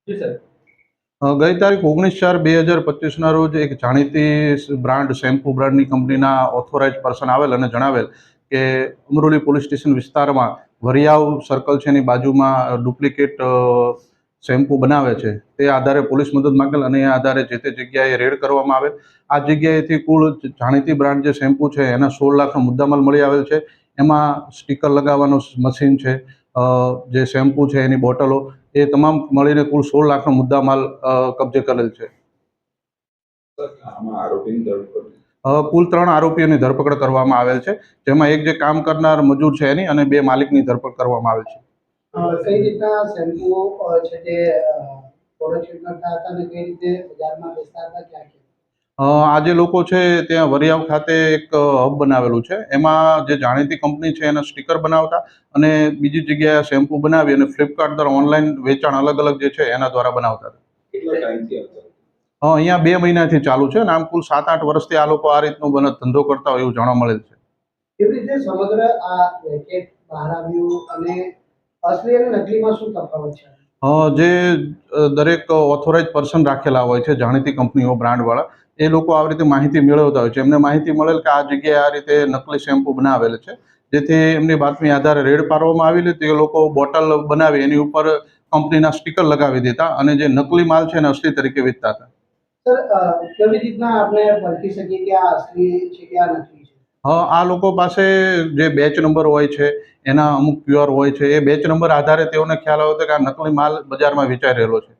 જી sir. ગઈ તારીખ 19/4/2025ના રોજ એક જાણીતી બ્રાન્ડ શેમ્પુ બ્રાન્ડની કંપનીના ઓથોરાઇઝ પર્સન આવેલ અને જણાવેલ કે અમરોલી પોલીસ સ્ટેશન વિસ્તારમાં વરિયાવ સર્કલ છે એની બાજુમાં ડુપ્લિકેટ શેમ્પુ બનાવે છે. તે આધારે પોલીસ મદદ માંગેલ અને એ આધારે જે તે જગ્યાએ રેડ કરવામાં આવેલ. આ જગ્યાએથી કુલ જાણીતી બ્રાન્ડ જે શેમ્પુ છે એના 16 લાખનો મુદ્દામાલ મળી આવેલ છે. એમાં સ્ટીકર લગાવવાનું મશીન છે, જે શેમ્પુ છે એની બોટલો, એ તમામ મળીને કુલ 16 લાખનો મુદ્દામાલ કબજે કરેલ છે. કુલ 3 આરોપીઓની ધરપકડ કરવામાં આવેલ છે, જેમાં એક જે કામ કરનાર મજૂર છે એની અને 2 માલિકની ધરપકડ કરવામાં આવેલ છે. કઈ રીતના શેમ્પુ છે તે પ્રોડક્શન કરતા હતા અને કઈ રીતે બજારમાં વેચતા હતા, ક્યાં આ જે લોકો છે ત્યાં વરિયાવ ખાતે એક હબ બનાવેલું છે. એમાં જે જાણીતી કંપની છે એના સ્ટીકર બનાવતા અને બીજી જગ્યાએ શેમ્પુ બનાવી અને ફ્લિપકાર્ટ દ્વારા ઓનલાઈન વેચાણ અલગ અલગ જે છે એના દ્વારા બનાવતા હતા. અહીંયા 2 મહિનાથી ચાલુ છે અને આમ કુલ 7-8 વર્ષથી આ લોકો આ રીતનો ધંધો કરતા હોય એવું જાણવા મળેલ છે. કેવી રીતે સમગ્ર આ રેકેટ બહાર આવ્યું અને અસલી અને નકલીમાં શું તફાવત છે? જે દરેક ઓથોરાઇઝ પર્સન રાખેલા હોય છે જાણીતી કંપનીઓ બ્રાન્ડવાળા, એ લોકો આવી રીતે માહિતી મેળવતા હોય છે. એમને માહિતી મળેલ કે આ જગ્યાએ આ રીતે નકલી શેમ્પુ બનાવેલ છે, જેથી એમની બાતમી આધારે રેડ પાડવામાં આવેલી. તે લોકો બોટલ બનાવી એની ઉપર કંપનીના સ્ટીકર લગાવી દેતા અને જે નકલી માલ છે એને અસલી તરીકે વેચતા હતા. સર, કેવી રીતના આપણે પરખી શકીએ કે આ અસલી છે કે આ નકલી છે? આ લોકો પાસે જે બેચ નંબર હોય છે એના અમુક QR હોય છે. એ બેચ નંબર આધારે તેઓને ખ્યાલ આવે કે આ નકલી માલ બજારમાં વેચાઈ રહેલો છે.